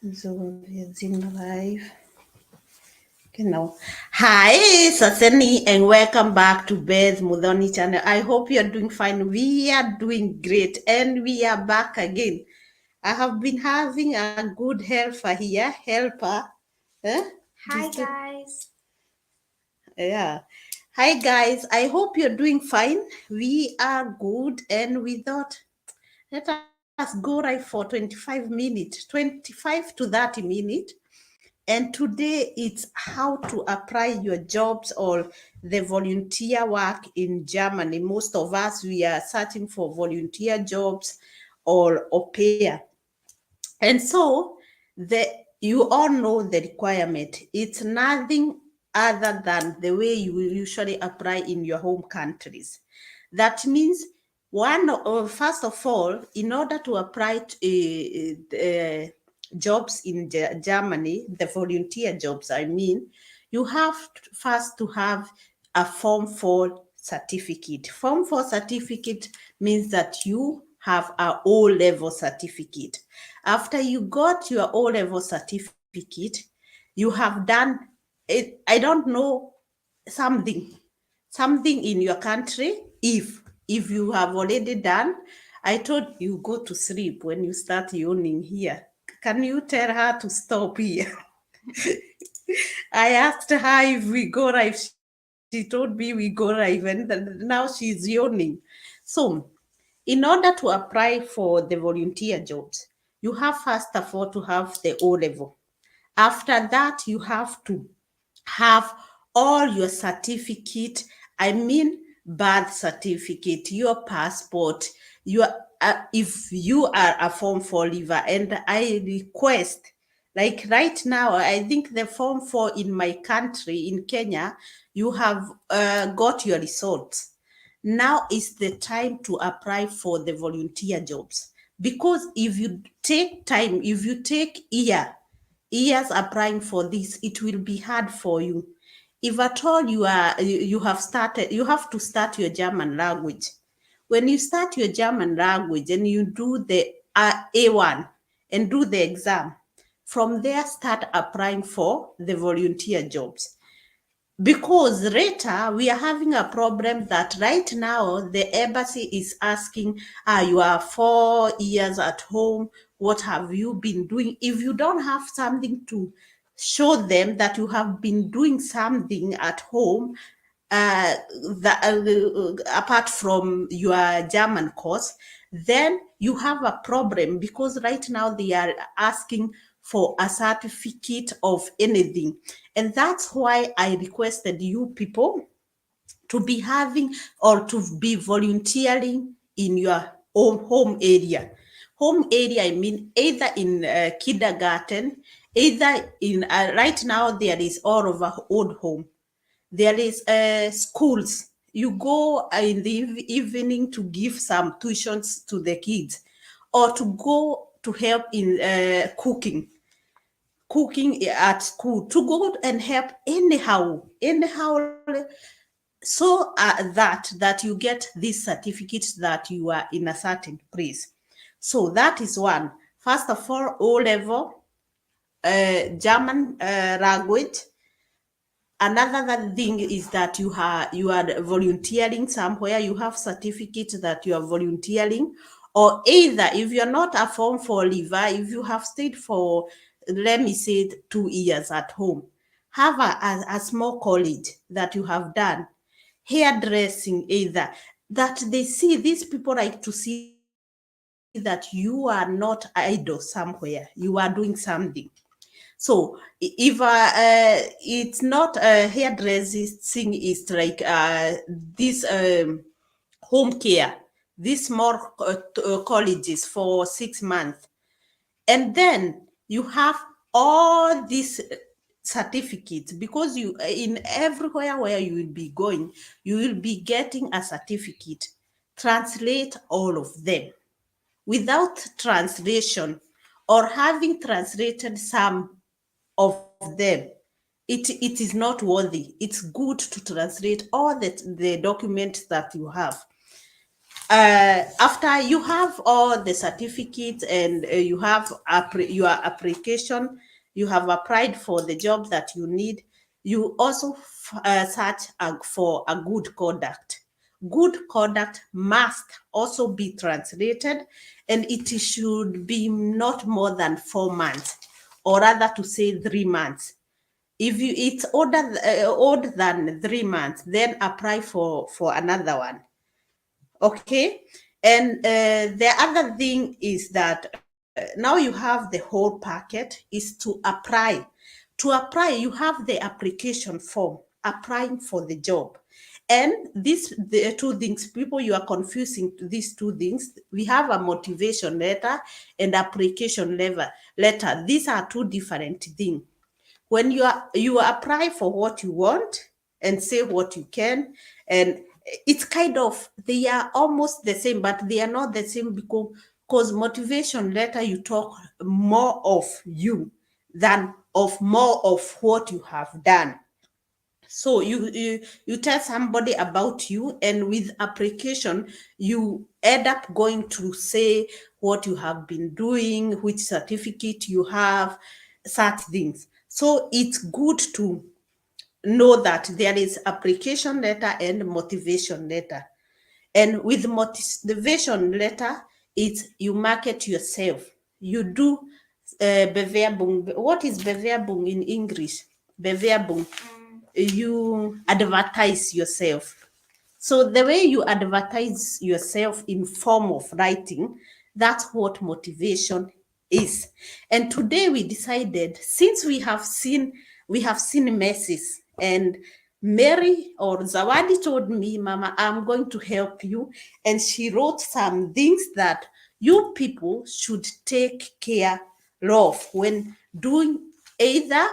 So, wir sind live. Genau. Hi, Saseni, and welcome back to Beth Mudhoni channel. I hope you're doing fine. We are doing great, and we are back again. I have been having a good helper here. Helper. Eh? Hi guys. Yeah. Hi, guys. I hope you're doing fine. We are good, and we thought let us go right for 25 minutes, 25 to 30 minutes. And today it's how to apply your jobs or the volunteer work in Germany. Most of us, we are searching for volunteer jobs or au pair. And so you all know the requirement. It's nothing other than the way you will usually apply in your home countries. That means first of all, in order to apply to, jobs in Germany, the volunteer jobs, I mean, you have first to have a Form 4 certificate. Form 4 certificate means that you have a O-level certificate. After you got your O-level certificate, you have done it. I don't know something, something in your country. If you have already done, I told you go to sleep when you start yawning here. Can you tell her to stop here? I asked her if we go live. She told me we go live, and now she's yawning. So, in order to apply for the volunteer jobs, you have first of all to have the O level. After that, you have to have all your certificate. I mean, birth certificate, your passport, your if you are a Form 4 leaver. And I request, like right now, I think the Form 4 in my country, in Kenya, you have got your results. Now is the time to apply for the volunteer jobs, because if you take time, if you take years applying for this, it will be hard for you. If at all you have started, you have to start your German language. When you start your German language and you do the A1 and do the exam, from there start applying for the volunteer jobs. Because later we are having a problem that right now the embassy is asking, you are 4 years at home, what have you been doing? If you don't have something to show them that you have been doing something at home, uh, apart from your German course, then you have a problem, because right now they are asking for a certificate of anything. And that's why I requested you people to be having or to be volunteering in your own home area. Home area, I mean, either in kindergarten, either in, right now there is all over old home. There is schools. You go in the evening to give some tuitions to the kids, or to go to help in cooking at school, to go and help anyhow, so that you get this certificate that you are in a certain place. So that is one. First of all, O level German language. Another thing is that you are volunteering somewhere. You have certificate that you are volunteering, or either if you're not a Form 4 leaver, if you have stayed for, let me say, 2 years at home, have a small college that you have done hairdressing, either that they see, these people like to see that you are not idle somewhere, you are doing something. So if it's not hairdressing, is like this home care, these small colleges for 6 months, and then you have all these certificates, because you, in everywhere where you will be going, you will be getting a certificate. Translate all of them. Without translation, or having translated some of them, it is not worthy. It's good to translate all the documents that you have. after you have all the certificates and you have your application, you have applied for the job that you need, you also search for a good conduct. Good conduct must also be translated, and it should be not more than 4 months, or rather to say 3 months. If it's older than 3 months, then apply for another one. Okay. And the other thing is that now you have the whole packet is to apply. You have the application form, applying for the job. And the two things, people, you are confusing these two things. We have a motivation letter and application letter. These are two different things. When you apply for what you want and say what you can, and it's kind of, they are almost the same, but they are not the same, because motivation letter, you talk more of you than of more of what you have done. So you tell somebody about you, and with application you end up going to say what you have been doing, which certificate you have, such things. So it's good to know that there is application letter and motivation letter. And with motivation letter, it's you market yourself. You do Bewerbung. What is Bewerbung in English? Bewerbung. You advertise yourself. So the way you advertise yourself in form of writing, that's what motivation is. And today we decided, since we have seen messes, and Mary or Zawadi told me, Mama, I'm going to help you. And she wrote some things that you people should take care of when doing either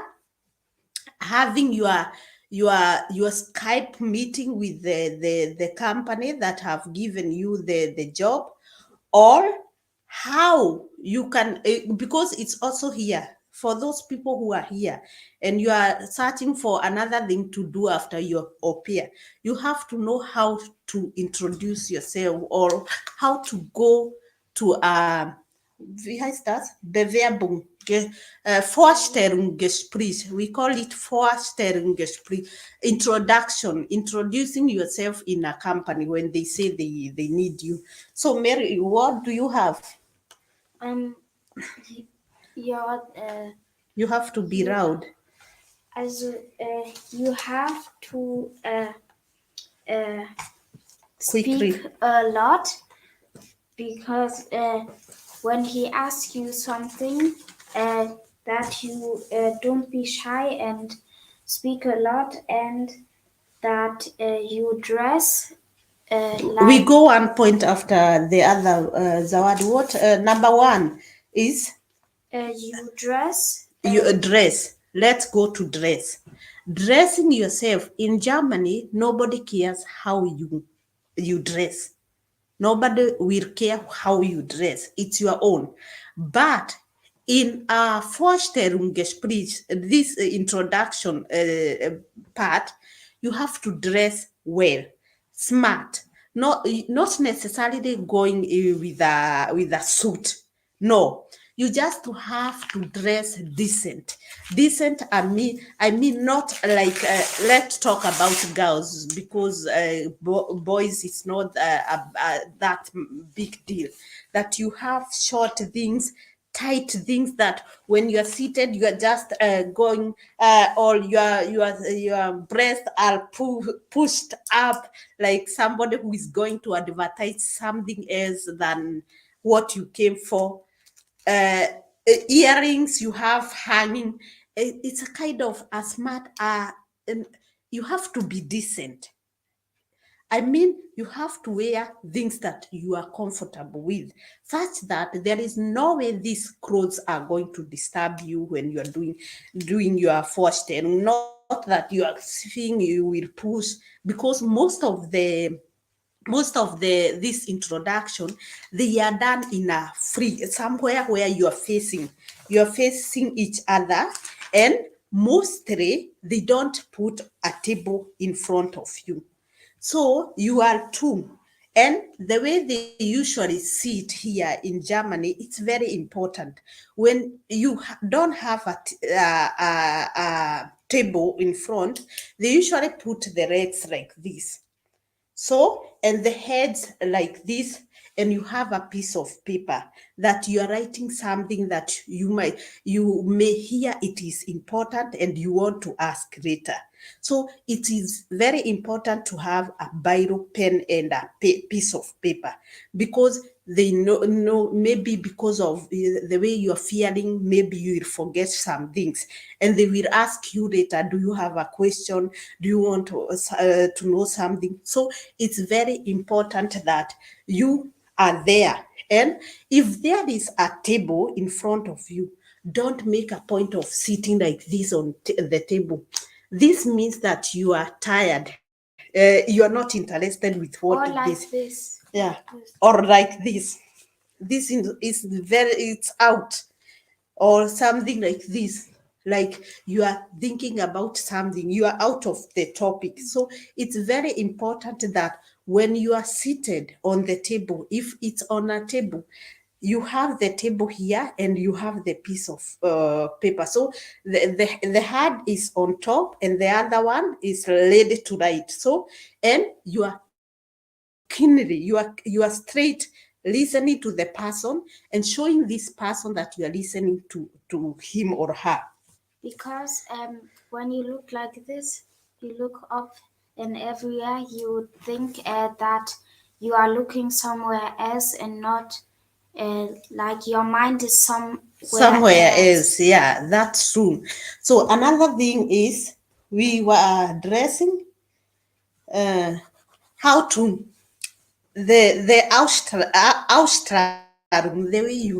having your Skype meeting with the company that have given you the job, or how you can, because it's also here for those people who are here and you are searching for another thing to do after your au pair. You have to know how to introduce yourself, or how to go to wie heißt das? Bewerbung, Vorstellungsgespräch. We call it Vorstellungsgespräch. Introducing yourself in a company when they say they need you. So, Mary, what do you have? Ja, You have to be loud. Also, you have to Quickly. speak a lot, because when he asks you something, that you don't be shy and speak a lot, and that you dress We like go one point after the other, Zawad. What number one is you dress. you dress. Let's go to dress. Dressing yourself in Germany, nobody cares how you dress. Nobody will care how you dress. It's your own. But in a Vorstellungsgespräch, this introduction part, you have to dress well, smart. Not necessarily going with a suit. No, you just have to dress decent. Decent, I mean not like, let's talk about girls, because boys is not that big deal. That you have short things, tight things, that when you are seated, you are just going, or your breasts are pushed up, like somebody who is going to advertise something else than what you came for. Earrings you have hanging, it's a kind of a smart, you have to be decent. I mean, you have to wear things that you are comfortable with, such that there is no way these clothes are going to disturb you when you are doing your first, and not that you are seeing you will push, because most of this introduction, they are done in a free somewhere where you're facing each other, and mostly they don't put a table in front of you, so you are two, And the way they usually see it here in Germany, it's very important. When you don't have a table in front, they usually put the legs like this. So, and the heads like this, and you have a piece of paper that you are writing something that you may hear it is important and you want to ask later. So it is very important to have a biro, pen, and a piece of paper, because they know maybe because of the way you are feeling, maybe you will forget some things, and they will ask you later, do you have a question, do you want to know something? So it's very important that you are there. And if there is a table in front of you, don't make a point of sitting like this on the table. This means that you are tired. You are not interested with what Or this. like this. Yeah, Like this. or like this. This is very, it's out, or something like this, like you are thinking about something, you are out of the topic. So it's very important that when you are seated on the table, if it's on a table, you have the table here and you have the piece of paper. So the hand is on top and the other one is laid to right. So, and you are keenly, you are straight listening to the person and showing this person that you are listening to him or her. Because when you look like this, you look up in everywhere, you would think that you are looking somewhere else and not like your mind is Somewhere else. else, yeah, that's true. So another thing is, we were addressing uh, how to the Ausstrahlung, the way you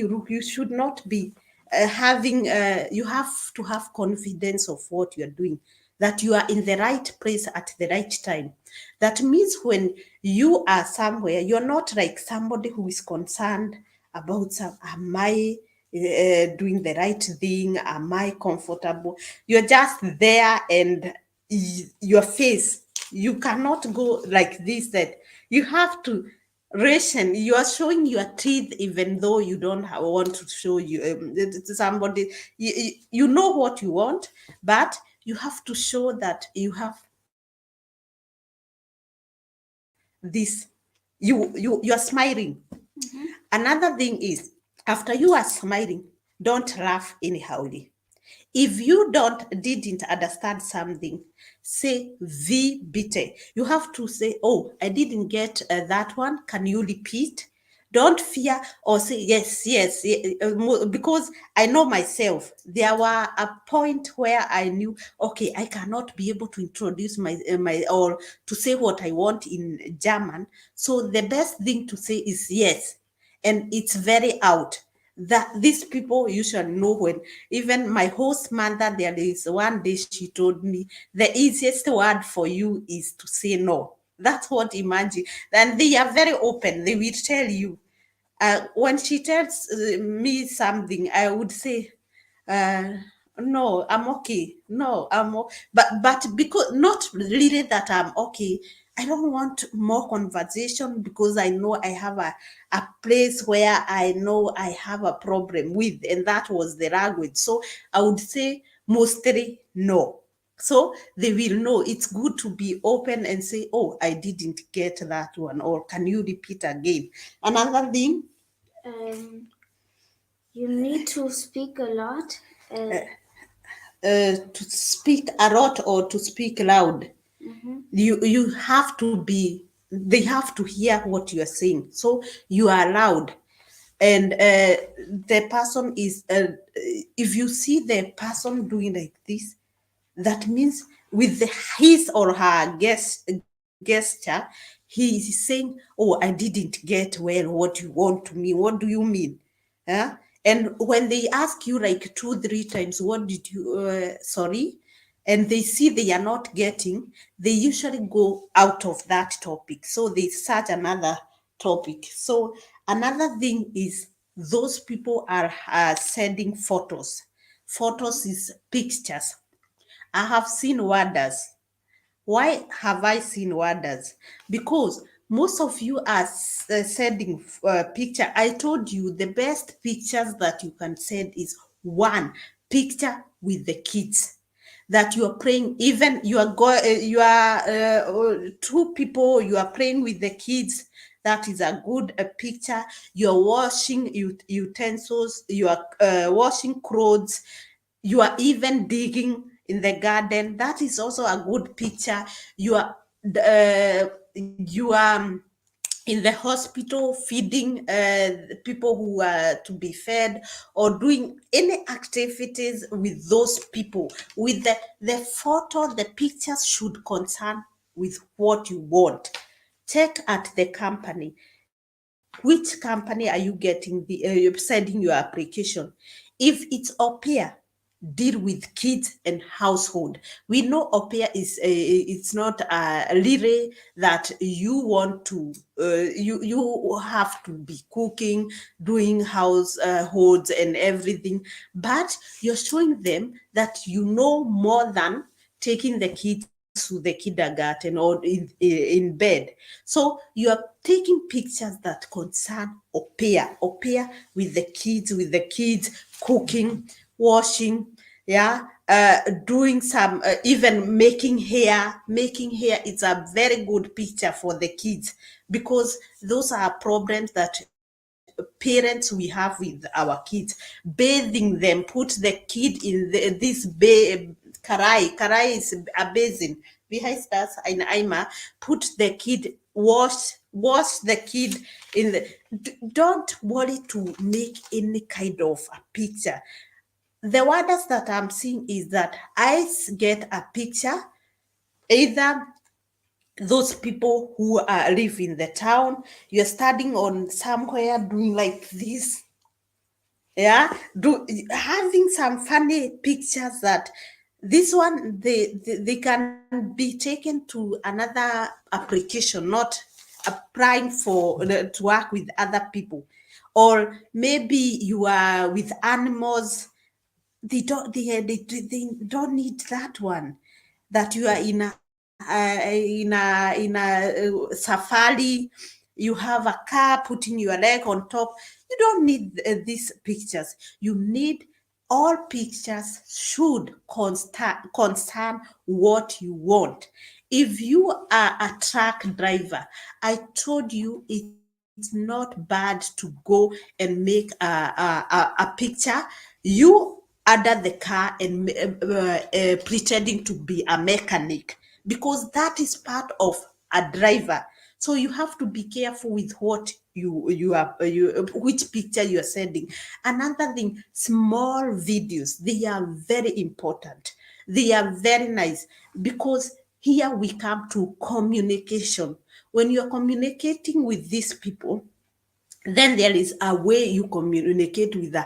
look, you should not be having. You have to have confidence of what you are doing, that you are in the right place at the right time. That means when you are somewhere, you're not like somebody who is concerned about some. Am I doing the right thing? Am I comfortable? You're just there, and your face, you cannot go like this, that you have to ration. You are showing your teeth even though you don't want to show you somebody. You know what you want, but you have to show that you have this. You are smiling. Mm-hmm. Another thing is, after you are smiling, don't laugh anyhowly. If you didn't understand something, say "wie bitte." You have to say, "Oh, I didn't get that one. Can you repeat?" Don't fear or say yes, yes, because I know myself. There were a point where I knew, okay, I cannot be able to introduce my or to say what I want in German. So the best thing to say is yes, and it's very out. That these people usually know. When even my host mother, there is one day she told me, the easiest word for you is to say no. That's what, imagine. And they are very open, they will tell you. When she tells me something, I would say, uh, no, I'm okay. No, but because not really that I'm okay. I don't want more conversation, because I know I have a place where I know I have a problem with, and that was the language. So I would say mostly no. So they will know. It's good to be open and say, oh, I didn't get that one, or can you repeat again? Another thing, Um, you need to speak a lot. to speak a lot or to speak loud. Mm-hmm. You have to be, they have to hear what you are saying, so you are loud. And the person is if you see the person doing like this, that means with his or her gesture, he is saying, oh, I didn't get well what you want to me, what do you mean? Yeah. And when they ask you like 2 3 times, what did you sorry, and they see they are not getting, they usually go out of that topic, so they search another topic. So another thing is, those people are sending photos. Photos is pictures. I have seen wonders. Why have I seen wonders? Because most of you are sending picture. I told you the best pictures that you can send is one picture with the kids that you are praying. Even you are two people, you are praying with the kids. That is a good picture. You're washing utensils, you are washing clothes, you are even digging in the garden. That is also a good picture. You are in the hospital feeding people who are to be fed, or doing any activities with those people. With the photo, the pictures should concern with what you want. Check at the company. Which company are you getting sending your application? If it's au pair, deal with kids and household. We know au pair is it's not a lily that you want to you have to be cooking, doing households and everything, but you're showing them that you know more than taking the kids to the kindergarten or in bed. So you are taking pictures that concern au pair with the kids cooking, washing, yeah, doing some even making hair is a very good picture for the kids, because those are problems that parents we have with our kids. Bathing them, put the kid in this karai is a basin. Wie heißt das? Ein Eimer. Put the kid, wash the kid in the. Don't worry to make any kind of a picture. The wonders that I'm seeing is that I get a picture, either those people who live in the town, you're studying on somewhere doing like this, yeah, having some funny pictures. That this one, they can be taken to another application, not applying to work with other people. Or maybe you are with animals. They don't need that one. That you are in a safari, you have a car, putting your leg on top. You don't need these pictures. You need, all pictures should concern what you want. If you are a truck driver, I told you it's not bad to go and make a picture, you under the car and pretending to be a mechanic, because that is part of a driver. So you have to be careful with what which picture you are sending. Another thing, small videos, they are very important. They are very nice, because here we come to communication. When you are communicating with these people, then there is a way you communicate with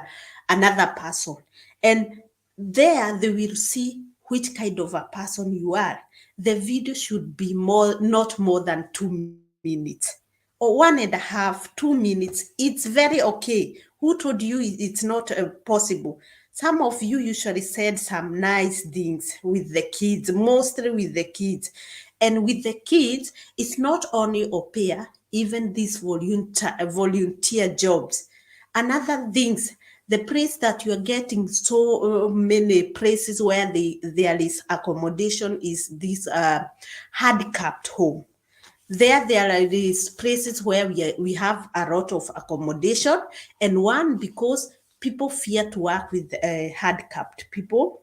another person, and there they will see which kind of a person you are. The video should be not more than 2 minutes, or 1.5 2 minutes. It's very okay. Who told you it's not possible? Some of you usually said some nice things with the kids, mostly with the kids. And with the kids, it's not only au pair, even these volunteer jobs. Another things, the place that you are getting so many places where there is accommodation is this handicapped home. There are these places where we have a lot of accommodation, and one, because people fear to work with handicapped people.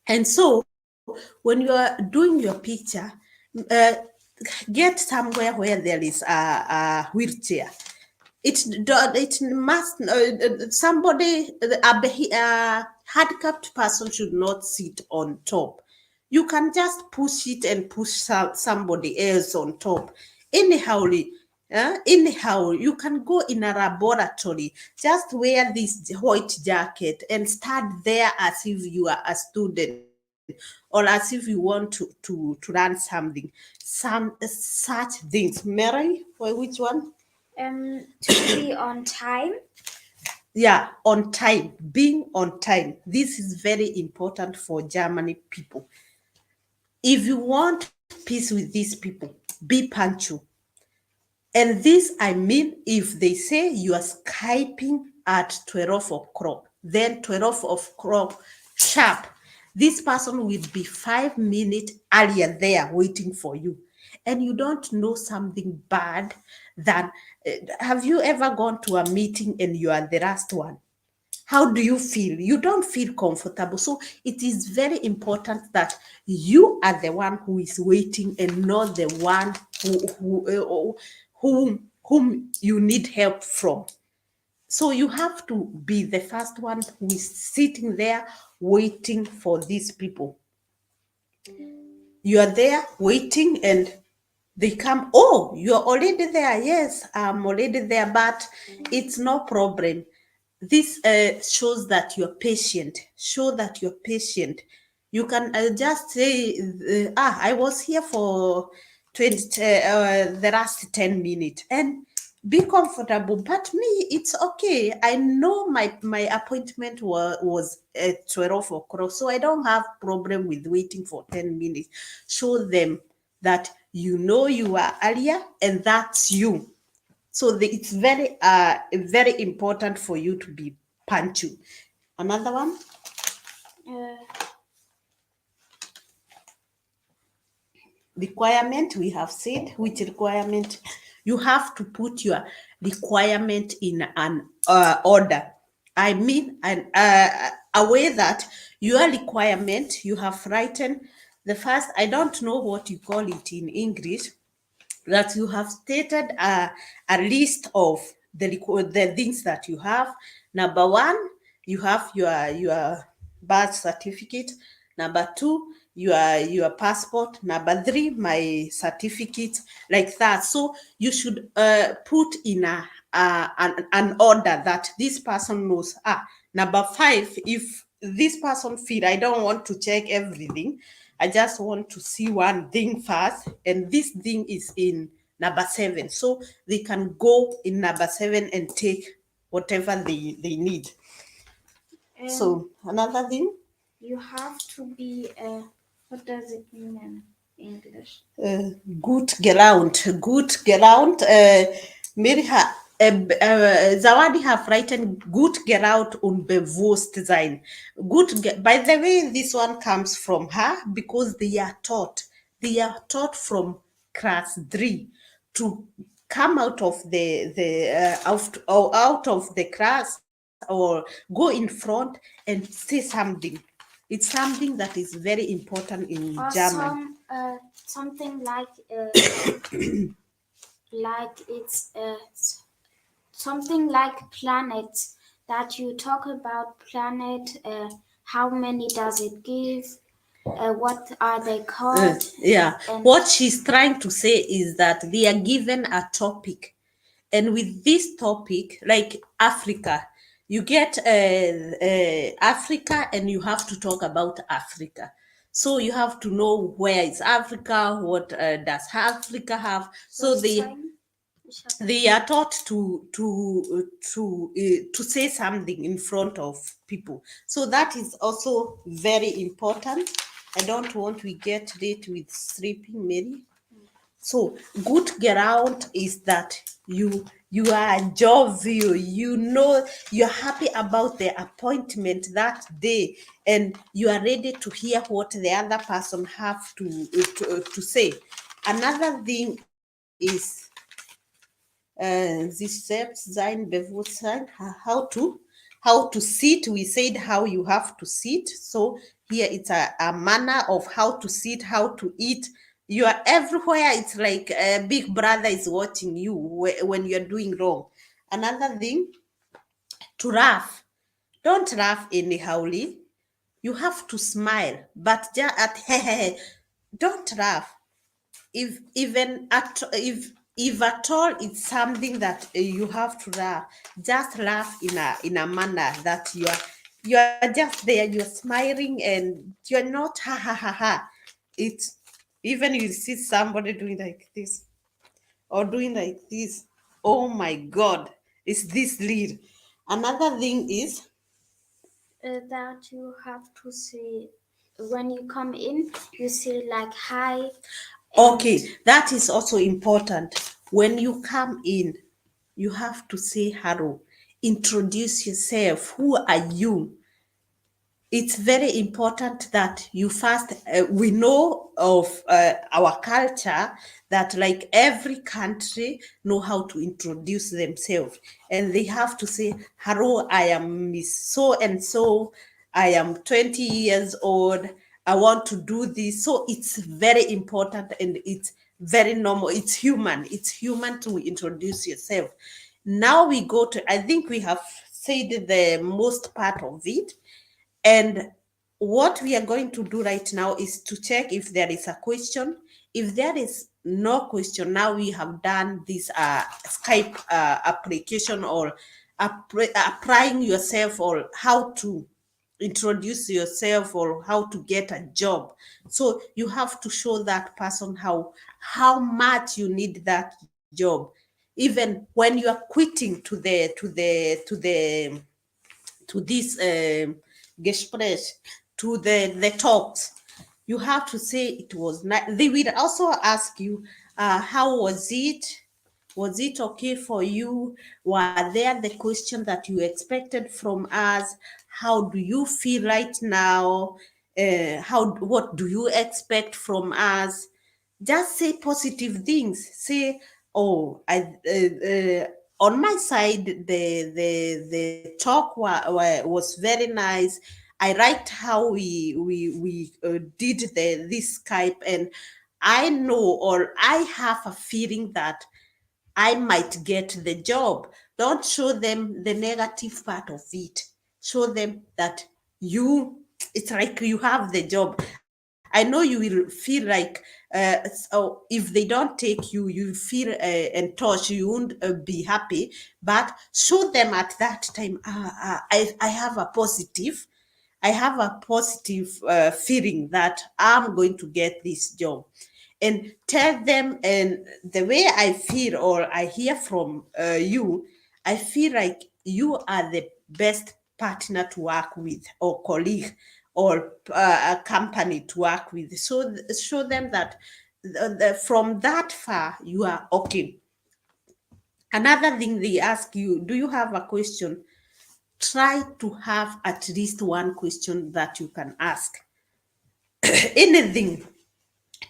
And so when you are doing your picture, uh, get somewhere where there is a wheelchair. It must somebody, a handicapped person should not sit on top. You can just push it and push somebody else on top. Anyhow, anyhow, you can go in a laboratory, just wear this white jacket and stand there as if you are a student, or as if you want to learn something. Such things. Mary, for which one? To be on time. Yeah, on time. Being on time. This is very important for Germany people. If you want peace with these people. Be punctual. And this, I mean, if they say you are Skyping at 12 o'clock, then 12 o'clock sharp, this person will be 5 minutes earlier there waiting for you. And you don't know something bad than, have you ever gone to a meeting and you are the last one? How do you feel? You don't feel comfortable. So it is very important that you are the one who is waiting and not the one whom you need help from. So you have to be the first one who is sitting there waiting for these people. You are there waiting and they come, oh, you're already there. Yes, I'm already there, but it's no problem. This shows that you're patient. Show that you're patient. You can just say, I was here for 20, the last 10 minutes, and be comfortable. But me, it's okay. I know my appointment was at 12 o'clock, so I don't have problem with waiting for 10 minutes. Show them that you know you are earlier and that's you. So it's very important for you to be punctual. Another one. Uh, Requirement, we have said which requirement. You have to put your requirement in an order. I mean, a way that your requirement you have written the first, I don't know what you call it in English, that you have stated a list of the things that you have. Number one, you have your birth certificate. Number two, your passport. Number three, my certificate, like that. So you should put in an order that this person knows. Number five, if this person feel I don't want to check everything, I just want to see one thing first, and this thing is in number seven. So they can go in number seven and take whatever they need. So another thing, you have to be, what does it mean in English? good ground. Good ground. Mary Zawadi have written good ground unbewusst sein. By the way, this one comes from her because they are taught. They are taught from class 3 to come out of out of the class or go in front and say something. It's something that is very important in Or German. something like it's something like planets, that you talk about planet, how many does it give, what are they called, Yeah. and What she's trying to say is that they are given a topic. And with this topic, like Africa, you get Africa and you have to talk about Africa. So you have to know where is Africa, what does Africa have. So they are taught to say something in front of people. So that is also very important. I don't want we get late with sleeping, Mary. So good ground is that you are jovial, you know you're happy about the appointment that day, and you are ready to hear what the other person have to say. Another thing is sich selbst sein Bewusstsein, how to sit. We said how you have to sit. So here it's a manner of how to sit, how to eat. You are everywhere. It's like a big brother is watching you when you're doing wrong. Another thing, to laugh. Don't laugh anyhowly. You have to smile, but just at don't laugh. If at all it's something that you have to laugh, just laugh in a manner that you are just there, you're smiling and you're not ha ha ha ha. It's even you see somebody doing like this or doing like this, oh my god, it's this lead. Another thing is that you have to say, when you come in, you say like hi. Okay, that is also important. When you come in, you have to say hello, introduce yourself. Who are you? It's very important that you first, we know of our culture that like every country know how to introduce themselves, and they have to say, hello, I am Miss so and so, I am 20 years old, I want to do this. So it's very important, and it's very normal, it's human to introduce yourself. Now we go to, I think we have said the most part of it, and what we are going to do right now is to check if there is a question. If there is no question, now we have done this Skype application, or applying yourself, or how to introduce yourself, or how to get a job. So you have to show that person how much you need that job, even when you are quitting to this Gespräch, to the talks. You have to say it was nice. They will also ask you, how was it? Was it okay for you? Were there the question that you expected from us? How do you feel right now? What do you expect from us? Just say positive things. Say, oh, on my side, the talk was very nice. I liked how we did this Skype, and I know, or I have a feeling that I might get the job. Don't show them the negative part of it. Show them that you, it's like you have the job. I know you will feel like, so if they don't take you, you feel enttäushed, you won't be happy. But show them at that time, I have a positive. I have a positive feeling that I'm going to get this job, and tell them. And the way I feel, or I hear from you, I feel like you are the best partner to work with, or colleague, or a company to work with. So show them that from that far you are okay. Another thing they ask you, do you have a question? Try to have at least one question that you can ask. Anything.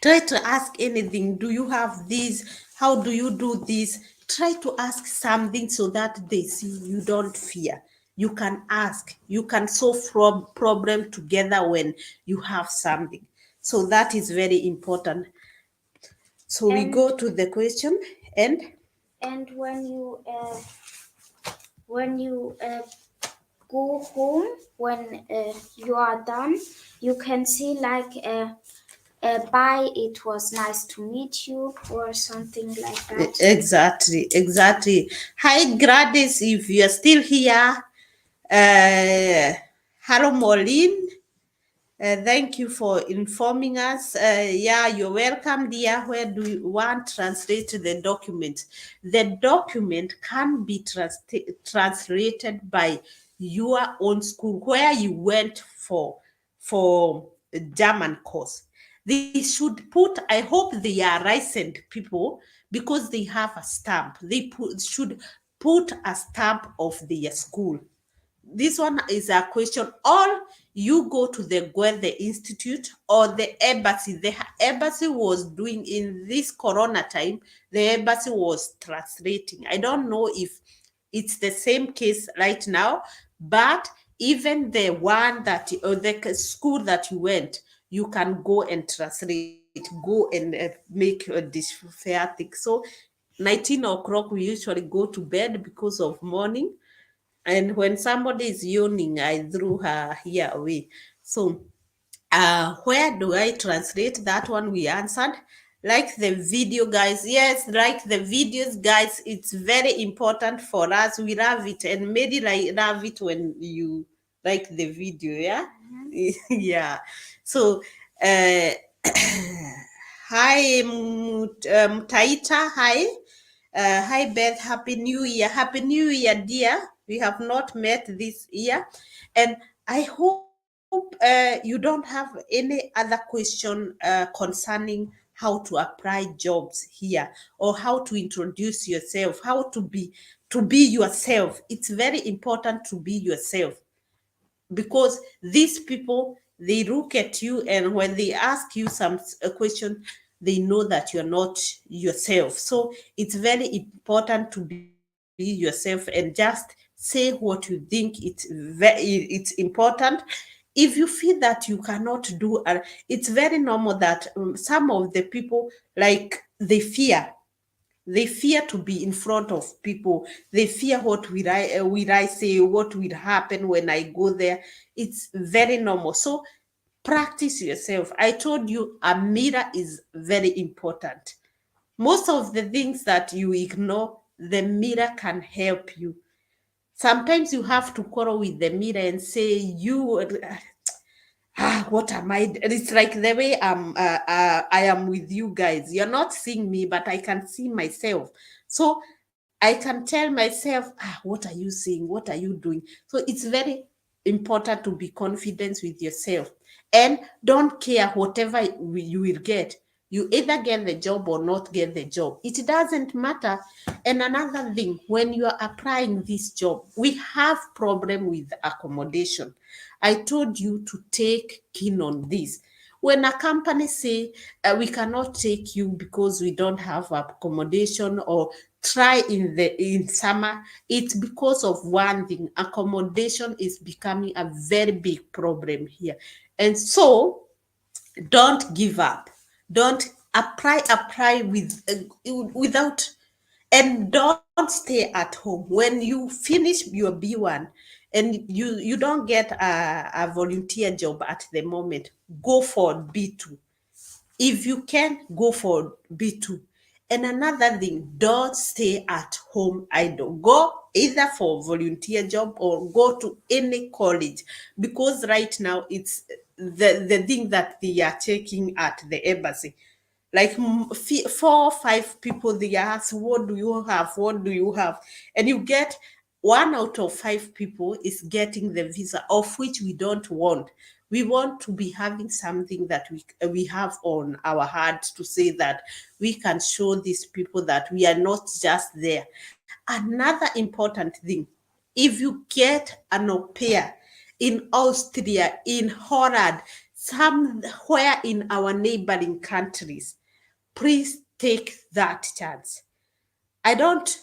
Try to ask anything. Do you have this? How do you do this? Try to ask something so that they see you don't fear. You can ask. You can solve problem together when you have something. So that is very important. So we And go to the question, and and when you go home, when you are done, you can see like bye, it was nice to meet you, or something like that. exactly. Hi Gladys, if you are still here. Hello Maureen. Thank you for informing us. Yeah, you're welcome, dear. Where do you want to translate the document? The document can be translated by your own school where you went for a German course. They should put, I hope they are licensed people, because they have a stamp. Should put a stamp of their school. This one is a question. Or you go to the Goethe Institute or the embassy. The embassy was doing in this corona time, the embassy was translating. I don't know if it's the same case right now, but even the one that, or the school that you went, you can go and translate, go and make this fair thing. So 19 o'clock, we usually go to bed because of morning, and when somebody is yawning, I threw her here away. So, where do I translate? That one we answered. Like the video, guys. Yes, like the videos, guys. It's very important for us. We love it, and maybe like love it when you like the video. Yeah, yeah. So, uh, hi, Taita. Hi. Hi, Beth. Happy New Year. Happy New Year, dear. We have not met this year. And I hope you don't have any other question concerning how to apply jobs here, or how to introduce yourself, how to be yourself. It's very important to be yourself, because these people, they look at you, and when they ask you some a question, they know that you're not yourself. So it's very important to be yourself and just say what you think. It's important. If you feel that you cannot do, it's very normal that some of the people, like, they fear to be in front of people. They fear what will I say, what will happen when I go there. It's very normal. So practice yourself. I told you a mirror is very important. Most of the things that you ignore, the mirror can help you. Sometimes you have to quarrel with the mirror and say, what am I? It's like the way I am with you guys. You're not seeing me, but I can see myself. So I can tell myself, what are you saying? What are you doing? So it's very important to be confident with yourself, and don't care whatever you will get. You either get the job or not get the job. It doesn't matter. And another thing, when you are applying this job, we have problem with accommodation. I told you to take keen on this. When a company say, we cannot take you because we don't have accommodation, or try in summer, it's because of one thing. Accommodation is becoming a very big problem here. And so don't give up. Don't apply without, and don't stay at home. When you finish your B1 and you don't get a volunteer job at the moment, go for B2. If you can, go for B2. And another thing, don't stay at home idle. Go either for volunteer job or go to any college, because right now it's the thing that they are checking at the embassy. Like 4 or 5 people, they ask, what do you have? What do you have? And you get 1 out of 5 people is getting the visa, of which we don't want. We want to be having something that we have on our heart, to say that we can show these people that we are not just there. Another important thing, if you get an au pair in Austria, in Holland, somewhere in our neighboring countries, please take that chance. I won't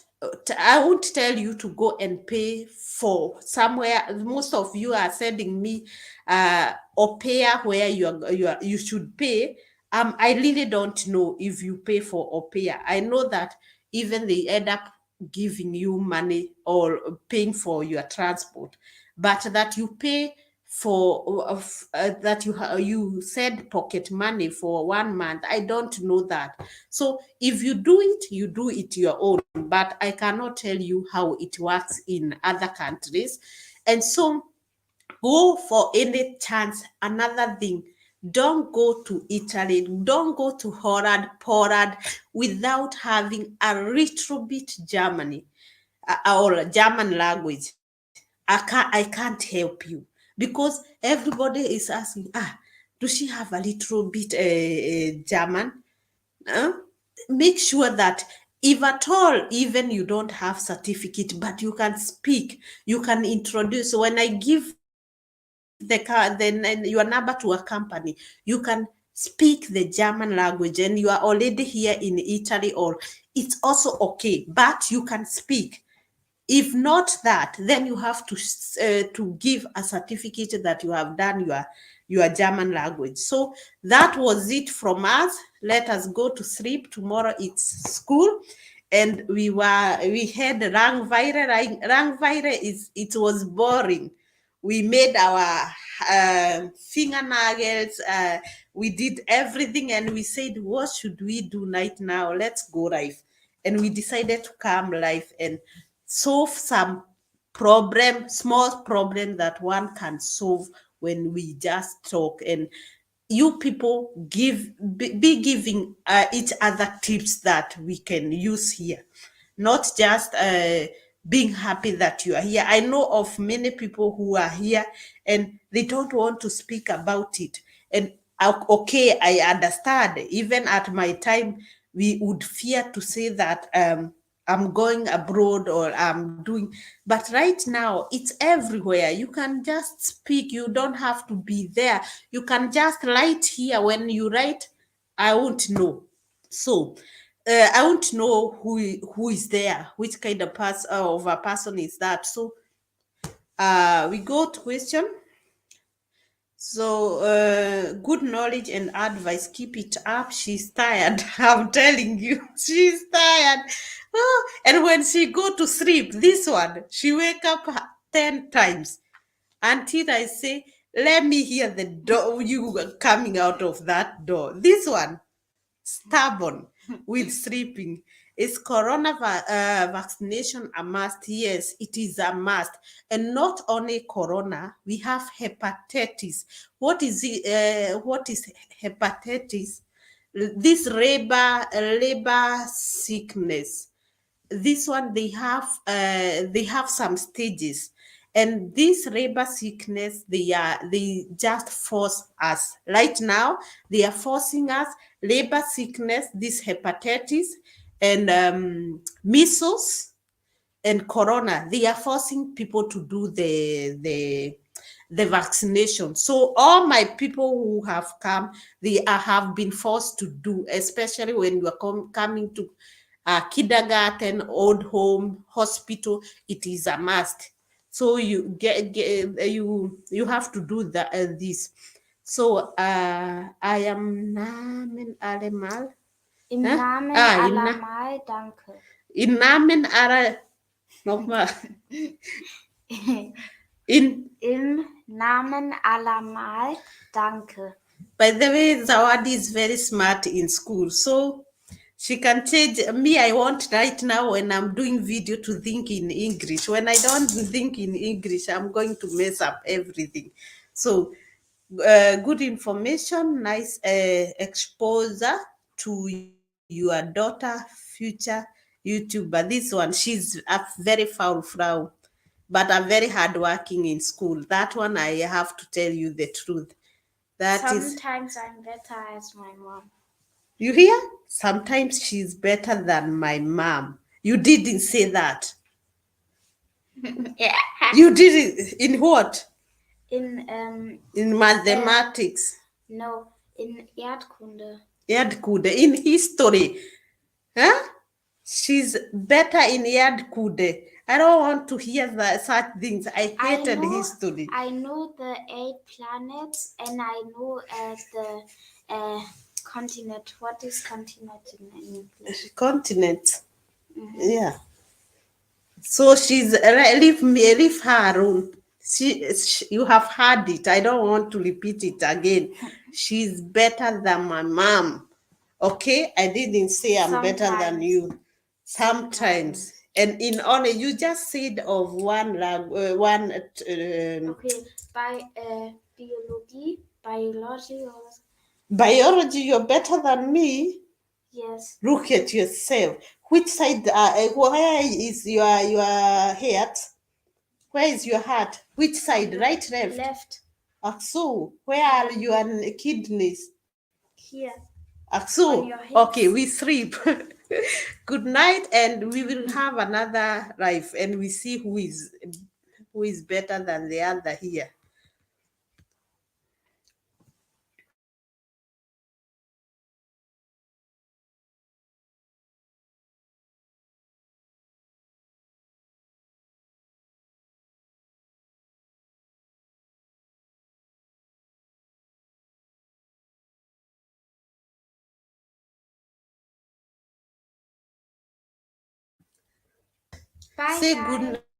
tell you to go and pay for somewhere. Most of you are sending me au pair where you should pay. I really don't know if you pay for au pair. I know that even they end up giving you money or paying for your transport, but that you pay for that you said pocket money for 1 month, I don't know that. So if you do it your own, but I cannot tell you how it works in other countries. And so go for any chance. Another thing, don't go to Italy, don't go to Holland, Poland without having a little bit Germany or German language. I can't help you, because everybody is asking, does she have a little bit German? Huh? Make sure that if at all, even you don't have certificate, but you can speak, you can introduce. When I give your number to a company, you can speak the German language, and you are already here in Italy, or it's also okay, but you can speak. If not that, then you have to give a certificate that you have done your German language. So that was it from us. Let us go to sleep. Tomorrow it's school, and we had Rangweire. Rangweire it was boring. We made our fingernails. We did everything, and we said, what should we do right now? Let's go live. And we decided to come live and solve some small problem that one can solve when we just talk. And you people be giving each other tips that we can use here, not just being happy that you are here. I know of many people who are here and they don't want to speak about it. And Okay, I understand. Even at my time, we would fear to say that I'm going abroad or I'm doing, but right now it's everywhere. You can just speak, you don't have to be there. You can just write here. When you write, I won't know. So I won't know who is there, which kind of person of a person is that. So we go to question. So, good knowledge and advice. Keep it up. She's tired. I'm telling you, she's tired. Oh, and when she go to sleep, this one, she wake up 10 times until I say, let me hear the door, you coming out of that door. This one, stubborn with sleeping. Is vaccination a must? Yes, it is a must. And not only corona, we have hepatitis. What is it? What is hepatitis? This labor sickness. This one they have some stages, and this labor sickness they just force us right now. They are forcing us labor sickness, this hepatitis, and measles and corona. They are forcing people to do the vaccination. So all my people who have come, have been forced to do, especially when you are coming to kindergarten, old home, hospital. It is a must. So you have to do this. So I am Namen Alemal. Im Huh? Namen Ah, allermal danke. in Namen Ara nochmal. In Im Namen allermal danke. By the way, Zawadi is very smart in school, so she can change me. I want right now when I'm doing video to think in English. When I don't think in English, I'm going to mess up everything. So, good information, nice exposure to your daughter, future YouTuber. This one, she's a very foul frau, but I'm very hardworking in school. That one, I have to tell you the truth. That is, Sometimes I'm better as my mom. you hear? Sometimes she's better than my mom. You didn't say that. Yeah. You did it in what? In In mathematics. no, in Erdkunde. Erdkunde. In history. Huh? She's better in Erdkunde. I don't want to hear such things. I hated history. I know the 8 planets and I know the continent. What is continent in English? Continent. Yeah. So leave her alone. You have heard it. I don't want to repeat it again. She's better than my mom. Okay, I didn't say I'm better than Sometimes. you. Sometimes, and in honor, you just said of one. Okay, by biology or Biology, you're better than me. yes. Look at yourself. Which side? Where is your head? Where is your heart? Which side? Right, left? Left. So, where are your kidneys? Here. So, On your hips. okay, we sleep. Good night, and we will have another life, and we see who is better than the other here. Bye, Say guys. good night.